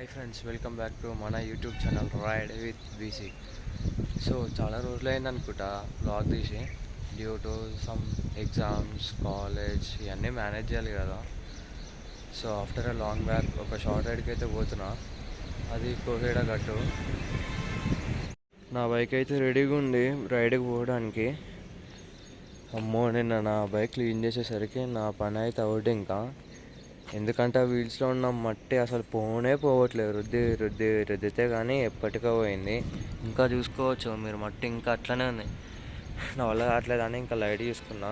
Hi friends, welcome back to మన YouTube channel ride with B. So చాలా రోజులైంది అనుకుంటా బ్లాగ్ తీసి, due to some exams, college ఇవన్నీ మేనేజ్ చేయాలి కదా. So after a long back ఒక షార్ట్ రైడ్కి అయితే పోతున్నా. అది కోహేడ గట్టు. నా బైక్ అయితే రెడీగా ఉంది రైడ్కి పోవడానికి. అమ్మో, నిన్న నా బైక్ క్లీన్ చేసేసరికి నా పని అయితే అవుట్ ఇంకా. ఎందుకంటే ఆ వీల్స్లో ఉన్న మట్టి అసలు పోవట్లేదు. రుద్దితే కానీ ఎప్పటికో పోయింది. ఇంకా చూసుకోవచ్చు మీరు, మట్టి ఇంకా అట్లనే ఉంది. నా వల్ల కావట్లేదని ఇంకా లైట్ తీసుకున్నా.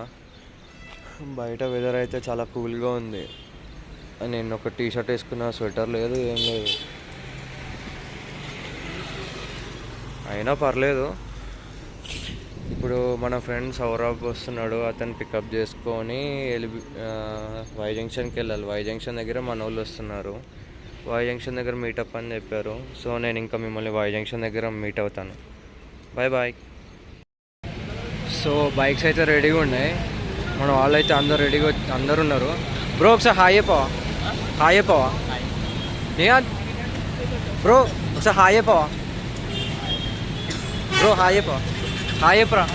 బయట వెదర్ అయితే చాలా కూల్గా ఉంది. నేను ఒక టీ షర్ట్ వేసుకున్నా, స్వెటర్ లేదు, ఏం లేదు. అయినా పర్లేదు. ఇప్పుడు మన ఫ్రెండ్ సౌరభ్ వస్తున్నాడు, అతను పికప్ చేసుకొని వై జంక్షన్కి వెళ్ళాలి. వై జంక్షన్ దగ్గర మన వాళ్ళు వస్తున్నారు. వై జంక్షన్ దగ్గర మీటప్ అని చెప్పారు. సో నేను ఇంకా మిమ్మల్ని వై జంక్షన్ దగ్గర మీట్ అవుతాను. Bye bye. సో బైక్స్ అయితే రెడీగా ఉన్నాయి. మన వాళ్ళు అయితే అందరు ఉన్నారు. బ్రో ఒకసారి హాయ్ చెప్పవా? హాయ్ చెప్పవా? బ్రో ఒకసారి హాయ్ చెప్పవా? బ్రో హాయ్ చెప్పవా? హాయ్ చెప్పరా.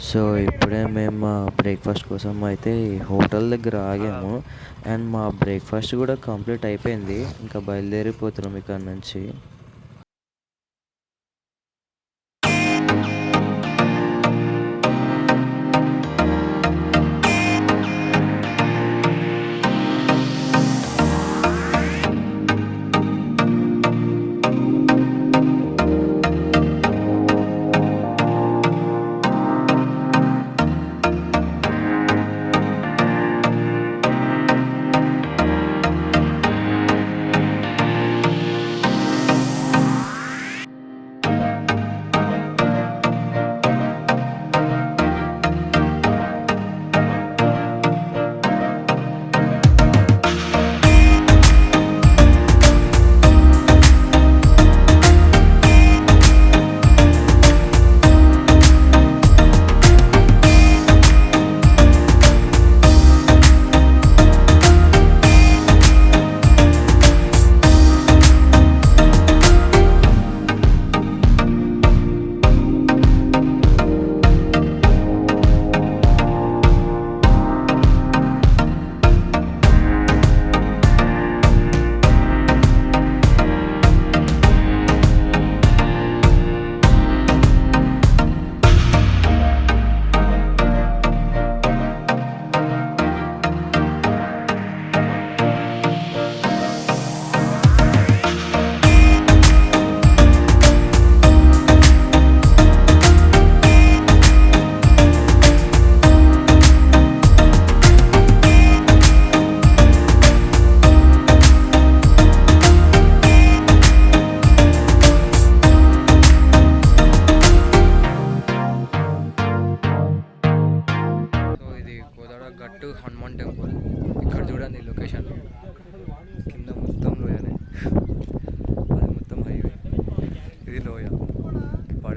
సో ఇప్పుడే మేము మా బ్రేక్ఫాస్ట్ కోసం అయితే హోటల్ దగ్గర ఆగాము. అండ్ మా బ్రేక్ఫాస్ట్ కూడా కంప్లీట్ అయిపోయింది. ఇంకా బయలుదేరిపోతున్నాం ఇక్కడ నుంచి.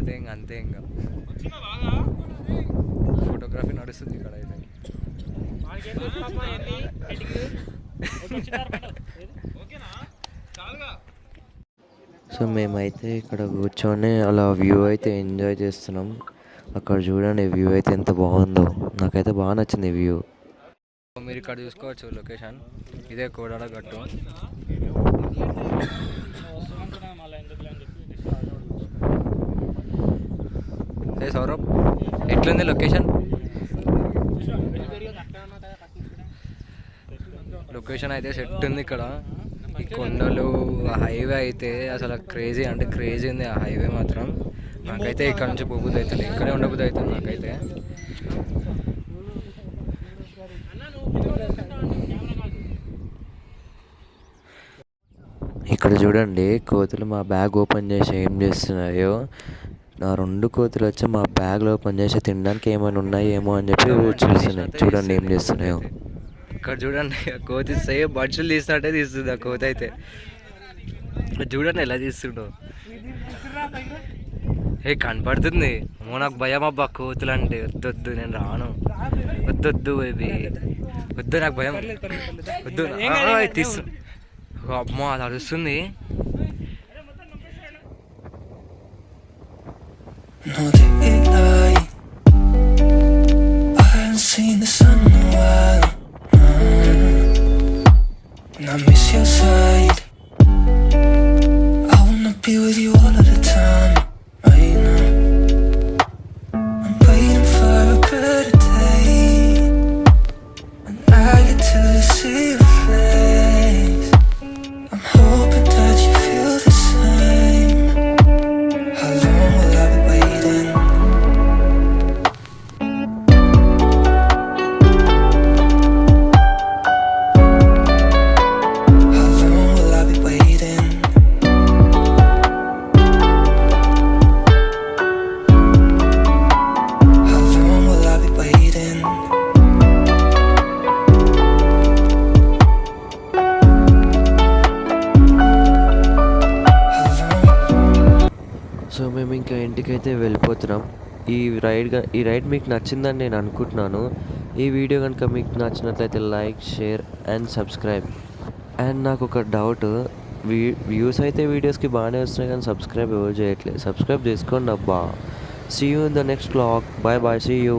పోతే ఇంకా అంతే. ఇంకా ఫోటోగ్రఫీ నడుస్తుంది ఇక్కడ అయితే. సో మేమైతే ఇక్కడ కూర్చొని అలా వ్యూ అయితే ఎంజాయ్ చేస్తున్నాం. అక్కడ చూడండి వ్యూ అయితే ఎంత బాగుందో, నాకైతే బాగా నచ్చింది వ్యూ. మీరు ఇక్కడ చూసుకోవచ్చు లొకేషన్, ఇదే కోడాడ గట్టు. ఏ సౌరభ్, ఎట్లుంది లొకేషన్? లొకేషన్ అయితే సెట్ ఉంది ఇక్కడ. ఈ కొండలు, హైవే అయితే అసలు క్రేజీ అంటే క్రేజీ ఉంది ఆ హైవే మాత్రం. నాకైతే ఇక్కడ నుంచి పోబుద్ది అవుతుంది, ఇక్కడే ఉండబుద్ది అవుతుంది నాకైతే. ఇక్కడ చూడండి కోతులు మా బ్యాగ్ ఓపెన్ చేసి ఏం చేస్తున్నాయో. నా 2 కోతులు వచ్చి మా బ్యాగ్లో ఓపెన్ చేసి తినడానికి ఏమైనా ఉన్నాయేమో అని చెప్పి చూస్తున్నాయి. చూడండి ఏం చేస్తున్నాయో. ఇక్కడ చూడండి కోతి సేమ్ బడ్సులు తీసినట్టే తీస్తుంది ఆ కోతి అయితే. చూడండి ఎలా తీస్తుండో. ఏ కనపడుతుంది. నాకు భయం అబ్బా కోతులు అంటే. వద్దొద్దు నేను రాను, వద్దొద్దు బేబీ వద్దు, నాకు భయం వద్దు. తీసు అమ్మో అది అరుస్తుంది. And I miss your side. I wanna be with you all of the time. Right now I'm waiting for a better day, when I get to see your face. I'm hoping that you feel the same. How long will I be waiting? So మేము ఇంకా ఇంటికైతే వెళ్ళిపోతున్నాం. ఈ ride మీకు నచ్చిందని నేను అనుకుంటున్నాను. ఈ వీడియో కనుక మీకు నచ్చినట్లయితే like, share and subscribe. And నాకు ఒక డౌట్, వ్యూస్ అయితే వీడియోస్కి బాగానే వస్తున్నాయి కానీ సబ్స్క్రైబ్ ఎవరు చేయట్లేదు. సబ్స్క్రైబ్ చేసుకోండి అబ్బా. See you in the next vlog. Bye bye, see you.